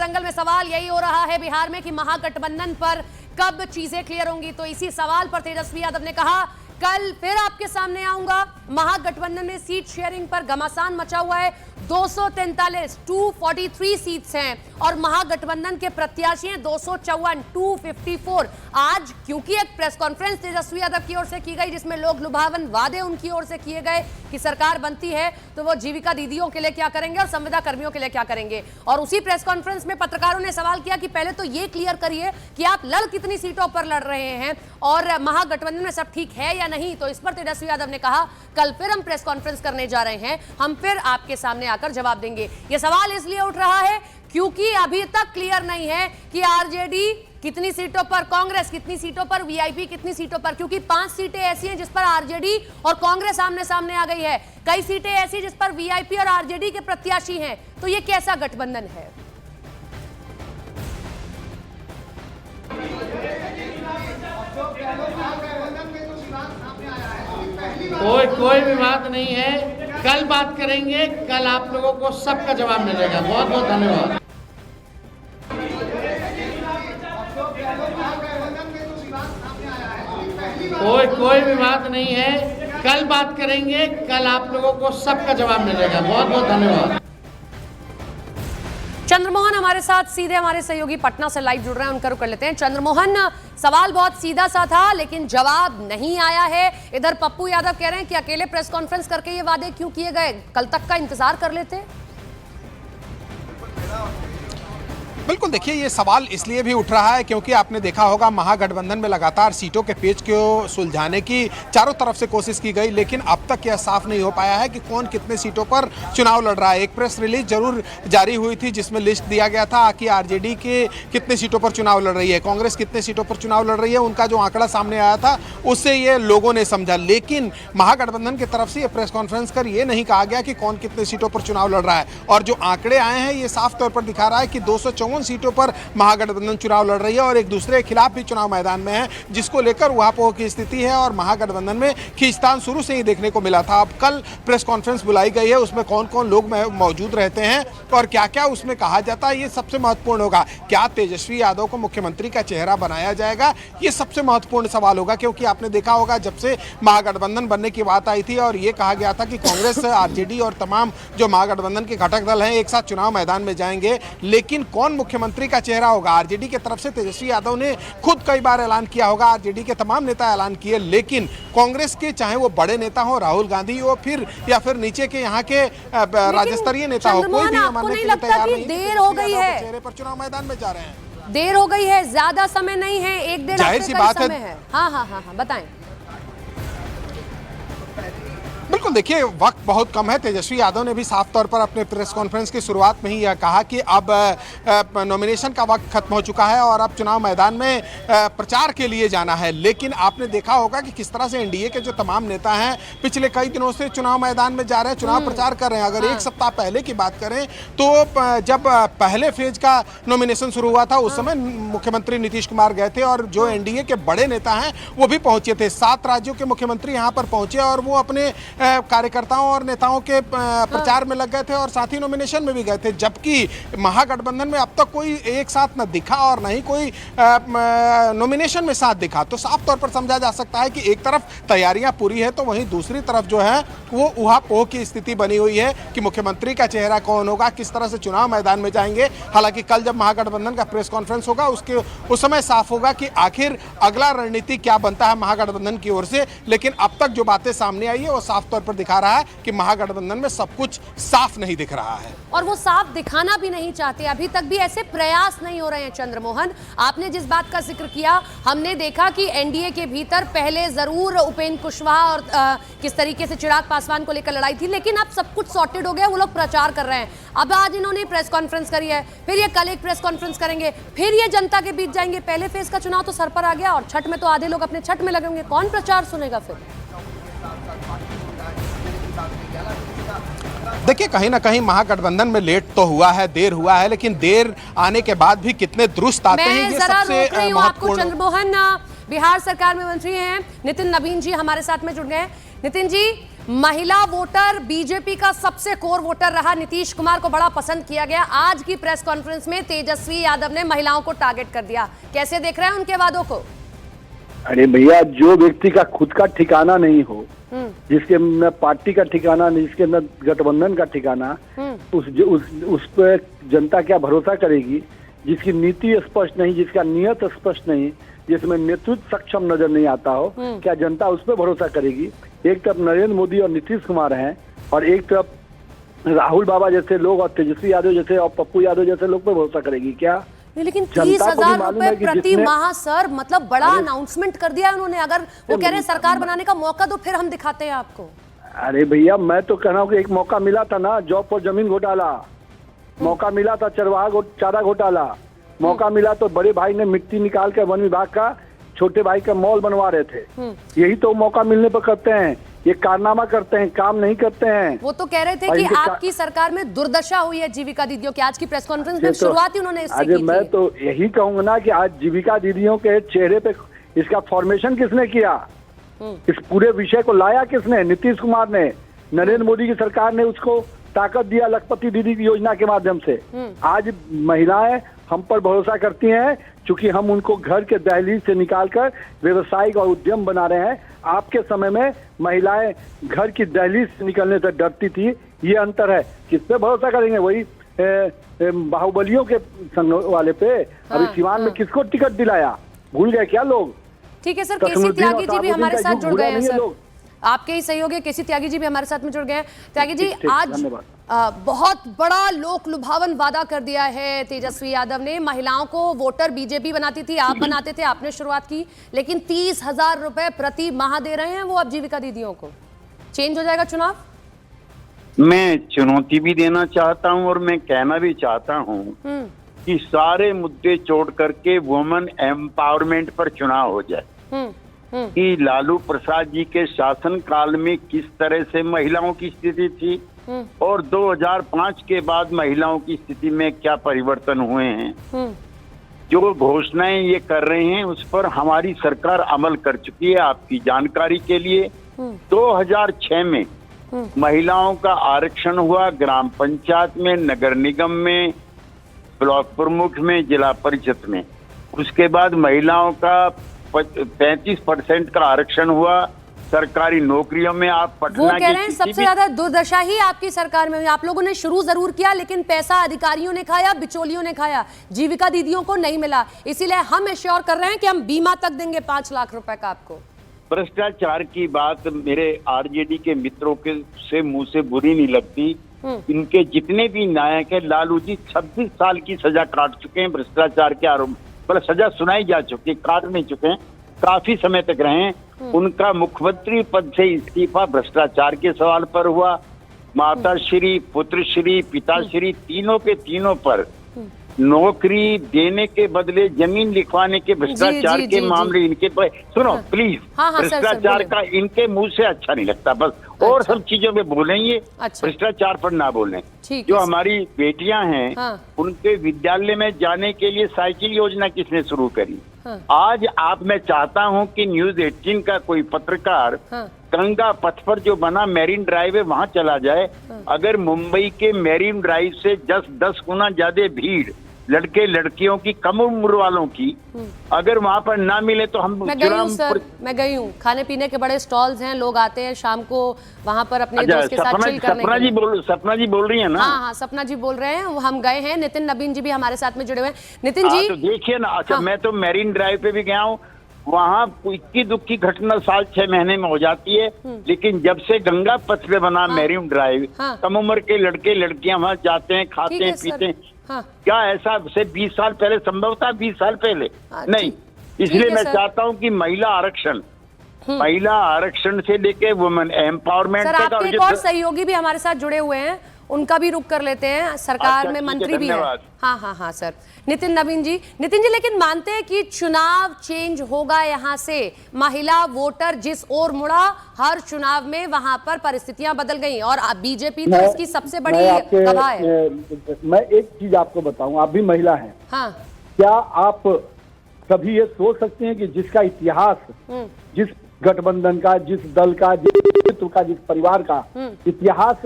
दंगल में सवाल यही हो रहा है बिहार में कि महागठबंधन पर कब चीजें क्लियर होंगी। तो इसी सवाल पर तेजस्वी यादव ने कहा कल फिर आपके सामने आऊंगा। महागठबंधन में सीट शेयरिंग पर घमासान मचा हुआ है। 243 243 सीट्स हैं और महागठबंधन के प्रत्याशी हैं 254 254। आज क्योंकि एक प्रेस कॉन्फ्रेंस तेजस्वी यादव की ओर से की गई जिसमें लोग लुभावन वादे उनकी ओर से किए गए कि सरकार बनती है तो वो जीविका दीदियों के लिए क्या करेंगे और संविदा कर्मियों के लिए क्या करेंगे। और उसी प्रेस कॉन्फ्रेंस में पत्रकारों ने सवाल किया कि पहले तो ये क्लियर करिए कि आप लड़ कितनी सीटों पर लड़ रहे हैं और महागठबंधन में सब ठीक है या नहीं। तो इस पर तेजस्वी यादव ने कहा कल फिर हम प्रेस कॉन्फ्रेंस करने जा रहे हैं, हम फिर आपके सामने आकर जवाब देंगे। यह सवाल इसलिए उठ रहा है क्योंकि अभी तक क्लियर नहीं है कि आरजेडी कितनी सीटों पर, कांग्रेस कितनी सीटों पर, वीआईपी कितनी सीटों पर, क्योंकि 5 सीटें ऐसी हैं जिस पर आरजेडी और कांग्रेस आमने सामने आ गई है। कई सीटें ऐसी जिस पर वीआईपी और आरजेडी के प्रत्याशी हैं। तो ये कैसा गठबंधन है? कोई विवाद नहीं है। कल बात करेंगे, कल आप लोगों को सबका जवाब मिलेगा। बहुत बहुत धन्यवाद। कोई विवाद नहीं है। कल बात करेंगे, कल आप लोगों को सबका जवाब मिलेगा। बहुत बहुत धन्यवाद। चंद्रमोहन हमारे साथ सीधे हमारे सहयोगी पटना से लाइव जुड़ रहे हैं, उनका रुख कर लेते हैं। चंद्रमोहन, सवाल बहुत सीधा सा था लेकिन जवाब नहीं आया है। इधर पप्पू यादव कह रहे हैं कि अकेले प्रेस कॉन्फ्रेंस करके ये वादे क्यों किए गए, कल तक का इंतजार कर लेते। बिल्कुल, देखिए ये सवाल इसलिए भी उठ रहा है क्योंकि आपने देखा होगा महागठबंधन में लगातार सीटों के पेच को सुलझाने की चारों तरफ से कोशिश की गई, लेकिन अब तक यह साफ नहीं हो पाया है कि कौन कितने सीटों पर चुनाव लड़ रहा है। एक प्रेस रिलीज जरूर जारी हुई थी जिसमें लिस्ट दिया गया था कि आरजेडी के कितने सीटों पर चुनाव लड़ रही है, कांग्रेस कितने सीटों पर चुनाव लड़ रही है। उनका जो आंकड़ा सामने आया था उससे ये लोगों ने समझा, लेकिन महागठबंधन की तरफ से ये प्रेस कॉन्फ्रेंस कर ये नहीं कहा गया कि कौन कितने सीटों पर चुनाव लड़ रहा है। और जो आंकड़े आए हैं ये साफ तौर पर दिखा रहा है कि 254 सीटों पर महागठबंधन चुनाव लड़ रही है और एक दूसरे के खिलाफ भी चुनाव मैदान में है, जिसको लेकर उहापोह की स्थिति है और महागठबंधन में खींचतान शुरू से ही देखने को मिला था। अब कल प्रेस कॉन्फ्रेंस बुलाई गई है, उसमें कौन कौन लोग मौजूद रहते हैं और क्या क्या उसमें कहा जाता है, ये सबसे महत्वपूर्ण होगा। क्या तेजस्वी यादव को मुख्यमंत्री का चेहरा बनाया जाएगा, ये सबसे महत्वपूर्ण सवाल होगा। क्योंकि आपने देखा होगा जब से महागठबंधन बनने की बात आई थी और ये कहा गया था कि कांग्रेस, आरजेडी और तमाम जो महागठबंधन के घटक दल हैं एक साथ चुनाव मैदान में जाएंगे, लेकिन कौन मुख्यमंत्री का चेहरा होगा। आरजेडी की तरफ से तेजस्वी यादव ने खुद कई बार ऐलान किया होगा, आरजेडी के तमाम नेता ऐलान किए, लेकिन कांग्रेस के चाहे वो बड़े नेता हो, राहुल गांधी हो, या फिर नीचे के यहाँ के राज्य स्तरीय नेता हो, कोई भी मानने के लिए तैयार नहीं। देर हो गई है, चेहरे पर चुनाव मैदान में जा रहे हैं। देर हो गई है, ज्यादा समय नहीं है, 1-1.5 जाहिर सी बात है। हाँ, बताएं। बिल्कुल, देखिए वक्त बहुत कम है। तेजस्वी यादव ने भी साफ तौर पर अपने प्रेस कॉन्फ्रेंस की शुरुआत में ही यह कहा कि अब नॉमिनेशन का वक्त खत्म हो चुका है और अब चुनाव मैदान में प्रचार के लिए जाना है। लेकिन आपने देखा होगा कि किस तरह से एनडीए के जो तमाम नेता हैं पिछले कई दिनों से चुनाव मैदान में जा रहे हैं, चुनाव प्रचार कर रहे हैं। अगर एक सप्ताह पहले की बात करें तो जब पहले फेज का नॉमिनेशन शुरू हुआ था उस समय मुख्यमंत्री नीतीश कुमार गए थे और जो एनडीए के बड़े नेता हैं वो भी पहुंचे थे। 7 राज्यों के मुख्यमंत्री यहाँ पर पहुंचे और वो अपने कार्यकर्ताओं और नेताओं के प्रचार में लग गए थे और साथ ही नॉमिनेशन में भी गए थे। जबकि महागठबंधन में अब तक कोई एक साथ न दिखा और न ही कोई नॉमिनेशन में साथ दिखा। तो साफ तौर पर समझा जा सकता है कि एक तरफ तैयारियां पूरी है तो वहीं दूसरी तरफ जो है वो उहापोह की स्थिति बनी हुई है कि मुख्यमंत्री का चेहरा कौन होगा, किस तरह से चुनाव मैदान में जाएंगे। हालांकि कल जब महागठबंधन का प्रेस कॉन्फ्रेंस होगा उस समय साफ होगा कि आखिर अगला रणनीति क्या बनता है महागठबंधन की ओर से। लेकिन अब तक जो बातें सामने आई है वो साफ तौर पर दिखा रहा है कि महागठबंधन में सब कुछ साफ नहीं दिख रहा है और वो साफ दिखाना भी नहीं चाहते। अभी तक भी ऐसे प्रयास नहीं हो रहे हैं। चंद्रमोहन, आपने जिस बात का जिक्र किया, हमने देखा कि एनडीए के भीतर पहले जरूर उपेंद्र कुशवाहा और किस तरीके से चिराग पासवान को लेकर लड़ाई थी, लेकिन अब सब कुछ सॉर्टेड हो गया, वो लोग प्रचार कर रहे हैं। अब आज इन्होंने प्रेस कॉन्फ्रेंस करी है, फिर ये कल एक प्रेस कॉन्फ्रेंस करेंगे, फिर ये जनता के बीच जाएंगे। पहले फेज का चुनाव तो सर पर आ गया और छठ में तो आधे लोग अपने छठ में लगेंगे, कौन प्रचार सुनेगा फिर? देखिए कहीं ना कहीं महागठबंधन में लेट तो हुआ है, देर हुआ है, लेकिन देर आने के बाद भी कितने दुरुस्त आते हैं ये सबसे महत्वपूर्ण। चंद्रमोहन बिहार सरकार में मंत्री हैं नितिन नवीन जी हमारे साथ में जुड़ गए हैं। नितिन जी, महिला वोटर बीजेपी का सबसे कोर वोटर रहा, नीतीश कुमार को बड़ा पसंद किया गया। आज की प्रेस कॉन्फ्रेंस में तेजस्वी यादव ने महिलाओं को टारगेट कर दिया। कैसे देख रहे हैं उनके वादों को? अरे भैया, जो व्यक्ति का खुद का ठिकाना नहीं हो, जिसके न पार्टी का ठिकाना नहीं, जिसके न गठबंधन का ठिकाना, उस पर जनता क्या भरोसा करेगी? जिसकी नीति स्पष्ट नहीं, जिसका नियत स्पष्ट नहीं, जिसमें नेतृत्व सक्षम नजर नहीं आता हो, क्या जनता उस पर भरोसा करेगी? एक तरफ नरेंद्र मोदी और नीतीश कुमार हैं और एक तरफ राहुल बाबा जैसे लोग और तेजस्वी यादव जैसे और पप्पू यादव जैसे लोग पर भरोसा करेगी क्या? नहीं, लेकिन 30,000 रुपए प्रति माह सर, मतलब बड़ा अनाउंसमेंट कर दिया उन्होंने। अगर वो कह रहे हैं सरकार बनाने का मौका दो, फिर हम दिखाते हैं आपको। अरे भैया, मैं तो कह रहा हूँ कि एक मौका मिला था ना, जॉब पर जमीन घोटाला, मौका मिला था चारा घोटाला, मौका मिला तो बड़े भाई ने मिट्टी निकाल कर वन विभाग का छोटे भाई का मॉल बनवा रहे थे। यही तो मौका मिलने पर करते हैं, ये कारनामा करते हैं, काम नहीं करते हैं। वो तो कह रहे थे कि आपकी सरकार में दुर्दशा हुई है जीविका दीदियों की। आज की प्रेस कॉन्फ्रेंस में शुरुआत ही उन्होंने इससे की थी। मैं तो यही कहूंगा ना कि आज जीविका दीदियों के चेहरे पे इसका फॉर्मेशन किसने किया? इस पूरे विषय को लाया किसने? नीतीश कुमार ने। नरेंद्र मोदी की सरकार ने उसको ताकत दिया लखपति दीदी की योजना के माध्यम से। आज महिलाएं हम पर भरोसा करती हैं, चूंकि हम उनको घर के दहलीज से निकालकर व्यवसायिक और उद्यम बना रहे हैं। आपके समय में महिलाएं घर की दहलीज से निकलने से डरती थी, ये अंतर है। किस पे भरोसा करेंगे? वही बाहुबलियों के संग वाले पे। अभी सिवान में किसको टिकट दिलाया? भूल गए क्या लोग? ठीक है सर, केसी त्यागी जी भी हमारे साथ जुड़ गए हैं सर, आपके ही सहयोगी केसी त्यागी जी भी हमारे साथ में जुड़ गए हैं। त्यागी जी, आज बहुत बड़ा लोक लुभावन वादा कर दिया है तेजस्वी यादव ने। महिलाओं को वोटर बीजेपी बनाती थी, आप बनाते थे, आपने शुरुआत की, लेकिन 30,000 रुपए प्रति माह दे रहे हैं वो अब जीविका दीदियों को। चेंज हो जाएगा चुनाव? मैं चुनौती भी देना चाहता हूं और मैं कहना भी चाहता हूं कि सारे मुद्दे छोड़ करके वुमेन एम्पावरमेंट पर चुनाव हो जाए। कि लालू प्रसाद जी के शासन काल में किस तरह से महिलाओं की स्थिति थी और 2005 के बाद महिलाओं की स्थिति में क्या परिवर्तन हुए हैं। जो घोषणाएं ये कर रहे हैं उस पर हमारी सरकार अमल कर चुकी है। आपकी जानकारी के लिए 2006 में महिलाओं का आरक्षण हुआ, ग्राम पंचायत में, नगर निगम में, ब्लॉक प्रमुख में, जिला परिषद में। उसके बाद महिलाओं का 35% का आरक्षण हुआ सरकारी नौकरियों में। आप पटना वो कह रहे हैं सबसे ज्यादा दुर्दशा ही आपकी सरकार में हुई। आप लोगों ने शुरू जरूर किया, लेकिन पैसा अधिकारियों ने खाया, बिचौलियों ने खाया, जीविका दीदियों को नहीं मिला। इसीलिए हम एश्योर कर रहे हैं कि हम बीमा तक देंगे 5 लाख रुपए का आपको। भ्रष्टाचार की बात मेरे आरजेडी के मित्रों के से मुंह से बुरी नहीं लगती। इनके जितने भी नायक है, लालू जी 26 साल की सजा काट चुके हैं भ्रष्टाचार के आरोप, मतलब सजा सुनाई जा चुकी है, काट नहीं चुके हैं, काफी समय तक रहे हैं। उनका मुख्यमंत्री पद से इस्तीफा भ्रष्टाचार के सवाल पर हुआ। माता श्री, पुत्र श्री, पिता श्री, तीनों के तीनों पर नौकरी देने के बदले जमीन लिखवाने के भ्रष्टाचार के मामले इनके पर। सुनो प्लीज, भ्रष्टाचार का इनके मुंह से अच्छा नहीं लगता, बस और सब चीजों में बोलेंगे, भ्रष्टाचार पर ना बोलें। जो हमारी बेटियां हैं उनके विद्यालय में जाने के लिए साइकिल योजना किसने शुरू करी? आज आप, मैं चाहता हूं कि न्यूज 18 का कोई पत्रकार गंगा पथ पर जो बना मेरीन ड्राइव है वहां चला जाए। अगर मुंबई के मेरीन ड्राइव से 10 गुना ज्यादा भीड़ लड़के लड़कियों की, कम उम्र वालों की, अगर वहां पर ना मिले तो हम। मैं गई हूँ, खाने पीने के बड़े स्टॉल्स हैं, लोग आते हैं शाम को वहां पर अपने दोस्त के साथ चिल करने के लिए। सपना जी बोल रही है ना? हाँ, सपना जी बोल रहे हैं, हम गए हैं। नितिन नबीन जी भी हमारे साथ में जुड़े हुए हैं। नितिन जी तो देखिए ना, अच्छा मैं तो मेरीन ड्राइव पे भी गया हूँ, वहाँ इक्की दुखी घटना साल 6 महीने में हो जाती है, लेकिन जब से गंगा पथ पे बना मेरीन ड्राइव, कम उम्र के लड़के लड़कियां वहाँ जाते हैं, खाते हैं, पीते हैं। क्या ऐसा से 20 साल पहले संभव था? 20 साल पहले नहीं। इसलिए मैं चाहता हूँ कि महिला आरक्षण से लेके वुमेन एम्पावरमेंट तक। आपके एक और सहयोगी भी हमारे साथ जुड़े हुए हैं, उनका भी रुख कर लेते हैं। सरकार में मंत्री भी है। हाँ सर, नितिन नवीन जी। नितिन जी, लेकिन मानते हैं कि चुनाव चेंज होगा यहाँ से? महिला वोटर जिस ओर मुड़ा, हर चुनाव में वहां पर परिस्थितियां बदल गई और बीजेपी तो इसकी सबसे बड़ी गवाह है। मैं एक चीज आपको बताऊं, आप भी महिला हैं। हाँ, क्या आप कभी ये सोच सकते हैं कि जिसका इतिहास, जिस गठबंधन का, जिस दल का, जिस नेतृत्व का, जिस परिवार का इतिहास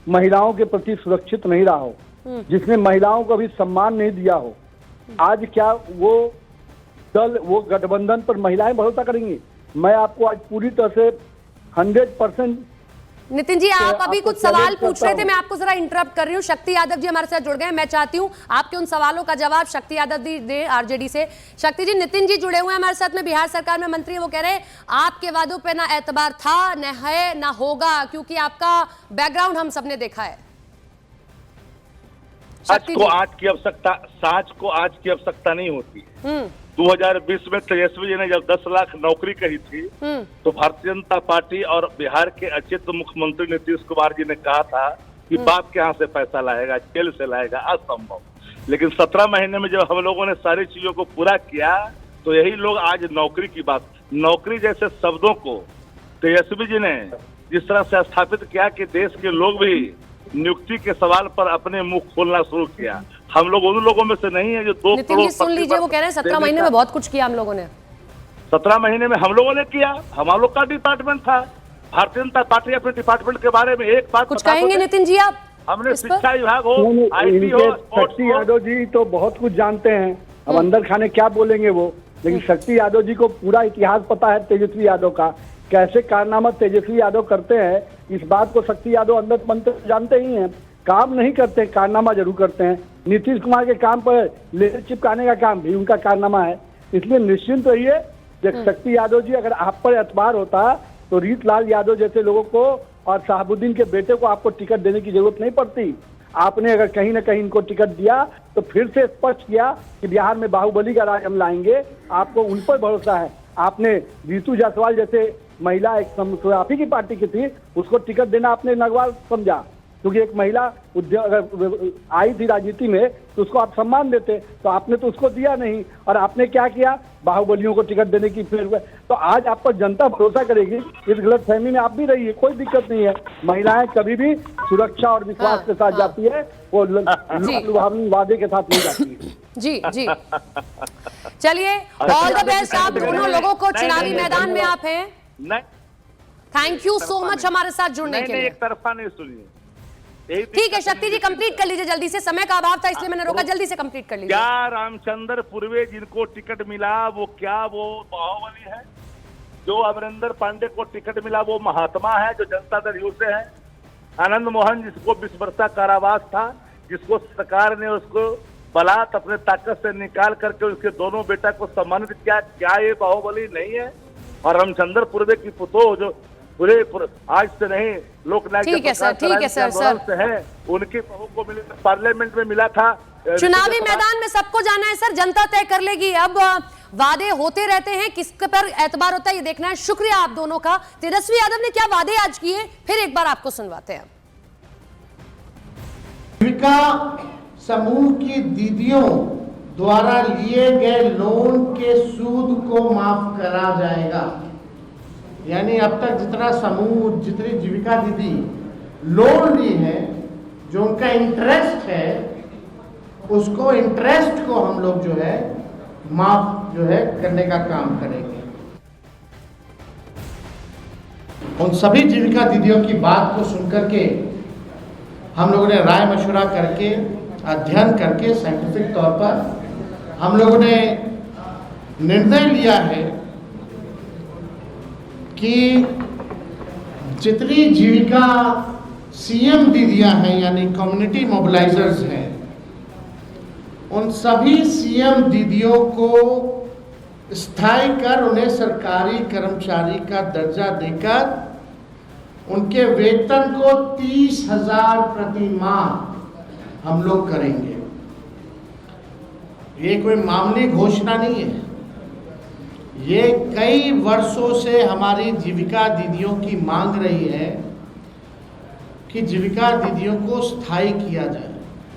महिलाओं के प्रति सुरक्षित नहीं रहा हो, जिसने महिलाओं को अभी सम्मान नहीं दिया हो, आज क्या वो दल, वो गठबंधन पर महिलाएं भरोसा करेंगी? मैं आपको आज पूरी तरह से 100% नितिन जी, आप अभी आपको कुछ सवाल चैलेंज पूछ करता रहे थे, हूं। मैं आपको जरा इंटरप्ट कर रही हूँ। शक्ति यादव जी हमारे साथ जुड़ गए हैं, मैं चाहती हूँ आपके उन सवालों का जवाब शक्ति यादव जी दे आरजेडी से। शक्ति जी, नितिन जी जुड़े हुए हैं हमारे साथ में, बिहार सरकार में मंत्री है। वो कह रहे हैं आपके वादों पे ना एतबार था, न है, ना होगा, क्योंकि आपका बैकग्राउंड हम सबने देखा है। साच को आज की आवश्यकता नहीं होती। 2020 में तेजस्वी जी ने जब 10 लाख नौकरी कही थी, तो भारतीय जनता पार्टी और बिहार के अचित मुख्यमंत्री नीतीश कुमार जी ने कहा था कि बाप के यहाँ से पैसा लाएगा, जेल से लाएगा, असंभव। लेकिन 17 महीने में जब हम लोगों ने सारी चीजों को पूरा किया, तो यही लोग आज नौकरी की बात, नौकरी जैसे शब्दों को तेजस्वी जी ने जिस तरह से स्थापित किया कि देश के लोग भी नियुक्ति के सवाल पर अपने मुंह खोलना शुरू किया। हम लोग उन लोगों में से नहीं है जो 2 नितिन जी सुन लीजिए, वो कह रहे हैं 17 महीने में बहुत कुछ किया हम लोगों ने। 17 महीने में हम लोगों ने किया, हम लोग का डिपार्टमेंट था। भारतीय जनता पार्टी अपने डिपार्टमेंट के बारे में एक बात कुछ कहेंगे नितिन जी आप? हमने इस पर? शिक्षा विभाग हो, आईटी इनके हो, स्पोर्ट्स शक्ति हो, यादव जी तो बहुत कुछ जानते हैं, अब अंदर खाने क्या बोलेंगे वो, लेकिन शक्ति यादव जी को पूरा इतिहास पता है तेजस्वी यादव का, कैसे कारनामा तेजस्वी यादव करते हैं। इस बात को शक्ति यादव अंदर मंत्र जानते ही हैं। काम नहीं करते, कारनामा जरूर करते हैं। नीतीश कुमार के काम पर लेटर चिपकाने का काम भी उनका कारनामा है। इसलिए निश्चिंत रहिए, शक्ति यादव जी, अगर आप पर एतबार होता तो रीत लाल यादव जैसे लोगों को और शहाबुद्दीन के बेटे को आपको टिकट देने की जरूरत नहीं पड़ती। आपने अगर कहीं ना कहीं इनको टिकट दिया तो फिर से स्पष्ट किया कि बिहार में बाहुबली का राज हम लाएंगे। आपको उन पर भरोसा है। आपने रीतू जायसवाल जैसे महिला, एक आप ही की पार्टी की थी, उसको टिकट देना आपने नगवार समझा, क्योंकि एक महिला अगर आई थी राजनीति में तो उसको आप सम्मान देते, तो आपने तो उसको दिया नहीं। और आपने क्या किया, बाहुबलियों को टिकट देने की फिर। तो आज आप पर जनता भरोसा करेगी, इस गलत फहमी में आप भी रहिए, कोई दिक्कत नहीं है। महिलाएं कभी भी सुरक्षा और विश्वास के साथ जाती है, वो लुभावनी वादे के साथ नहीं जाती है। जी जी, चलिए, ऑल द बेस्ट आप दोनों लोगों को। चुनावी मैदान में आप हैं। थैंक यू सो मच हमारे साथ जुड़ने के लिए। एक तरफा नहीं सुनिए। ठीक है शक्ति जी, कंप्लीट कर लीजिए जल्दी से, समय का अभाव था इसलिए मैंने रोका, जल्दी से कंप्लीट कर लीजिए। क्या रामचंद्र पूर्वे जिनको टिकट मिला वो क्या वो बाहुबली है? जो अमरिंदर पांडे को टिकट मिला वो महात्मा है जो जनता दल यू से है? आनंद मोहन जिसको 20 वर्ष का कारावास था, जिसको सरकार ने उसको बलात् अपने ताकत से निकाल करके उसके दोनों बेटा को सम्मानित किया, क्या ये बाहुबली नहीं है? और रामचंद्र पूर्वे की पुतोह जो पूरे आज से नहीं लोकनायक ठीक है सर से है, उनकी बहू को मिले, पार्लियामेंट में मिला था। चुनावी मैदान में सबको जाना है सर, जनता तय कर लेगी। अब वादे होते रहते हैं, किस पर एतबार होता है ये देखना है। शुक्रिया आप दोनों का। तेजस्वी यादव ने क्या वादे आज किए, फिर एक बार आपको सुनवाते हैं। जीविका समूह की दीदियों द्वारा लिए गए लोन के सूद को माफ करा जाएगा। यानी अब तक जितनी जीविका दीदी लोन ली है, जो उनका इंटरेस्ट है, उसको इंटरेस्ट को हम लोग जो है माफ जो है करने का काम करेंगे। उन सभी जीविका दीदियों की बात को सुनकर के हम लोगों ने राय मशवरा करके, अध्ययन करके, साइंटिफिक तौर पर हम लोगों ने निर्णय लिया है कि जितनी जीविका सीएम दीदियां हैं, यानी कम्युनिटी मोबिलाइजर्स हैं, उन सभी सीएम दीदियों को स्थायी कर उन्हें सरकारी कर्मचारी का दर्जा देकर उनके वेतन को 30,000 प्रति माह हम लोग करेंगे। ये कोई मामूली घोषणा नहीं है, ये कई वर्षों से हमारी जीविका दीदियों की मांग रही है कि जीविका दीदियों को स्थायी किया जाए।